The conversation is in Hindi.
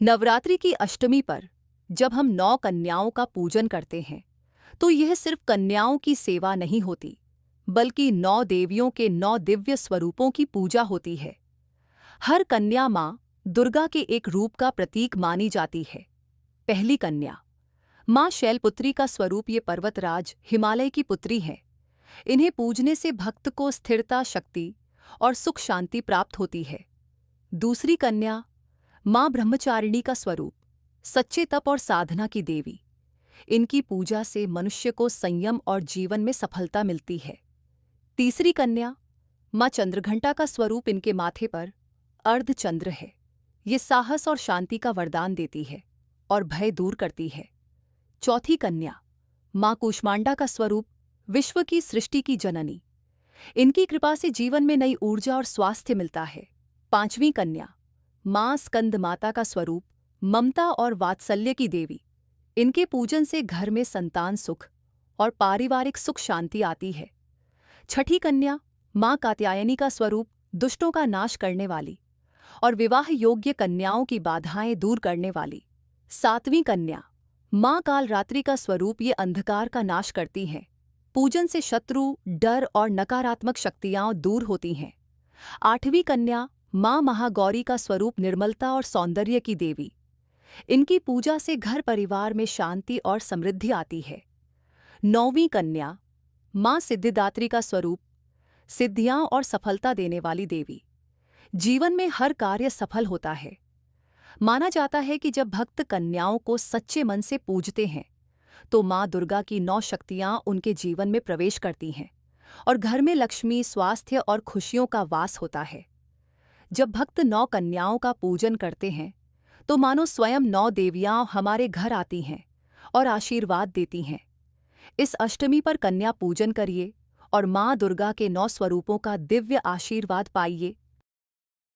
नवरात्रि की अष्टमी पर जब हम 9 कन्याओं का पूजन करते हैं तो यह सिर्फ कन्याओं की सेवा नहीं होती, बल्कि 9 देवियों के 9 दिव्य स्वरूपों की पूजा होती है। हर कन्या माँ दुर्गा के एक रूप का प्रतीक मानी जाती है। पहली कन्या माँ शैलपुत्री का स्वरूप। ये पर्वतराज हिमालय की पुत्री है। इन्हें पूजने से भक्त को स्थिरता, शक्ति और सुख शांति प्राप्त होती है। दूसरी कन्या माँ ब्रह्मचारिणी का स्वरूप, सच्चे तप और साधना की देवी। इनकी पूजा से मनुष्य को संयम और जीवन में सफलता मिलती है। तीसरी कन्या माँ चंद्रघंटा का स्वरूप। इनके माथे पर अर्धचंद्र है। ये साहस और शांति का वरदान देती है और भय दूर करती है। चौथी कन्या माँ कूष्मांडा का स्वरूप, विश्व की सृष्टि की जननी। इनकी कृपा से जीवन में नई ऊर्जा और स्वास्थ्य मिलता है। पांचवी कन्या माँ स्कंद माता का स्वरूप, ममता और वात्सल्य की देवी। इनके पूजन से घर में संतान सुख और पारिवारिक सुख शांति आती है। छठी कन्या माँ कात्यायनी का स्वरूप, दुष्टों का नाश करने वाली और विवाह योग्य कन्याओं की बाधाएं दूर करने वाली। सातवीं कन्या माँ कालरात्रि का स्वरूप। ये अंधकार का नाश करती हैं। पूजन से शत्रु, डर और नकारात्मक शक्तियां दूर होती हैं। आठवीं कन्या माँ महागौरी का स्वरूप, निर्मलता और सौंदर्य की देवी। इनकी पूजा से घर परिवार में शांति और समृद्धि आती है। नौवीं कन्या माँ सिद्धिदात्री का स्वरूप, सिद्धियां और सफलता देने वाली देवी। जीवन में हर कार्य सफल होता है। माना जाता है कि जब भक्त कन्याओं को सच्चे मन से पूजते हैं तो माँ दुर्गा की 9 शक्तियां उनके जीवन में प्रवेश करती हैं और घर में लक्ष्मी, स्वास्थ्य और खुशियों का वास होता है। जब भक्त 9 कन्याओं का पूजन करते हैं तो मानो स्वयं 9 देवियां हमारे घर आती हैं और आशीर्वाद देती हैं। इस अष्टमी पर कन्या पूजन करिए और माँ दुर्गा के 9 स्वरूपों का दिव्य आशीर्वाद पाइए।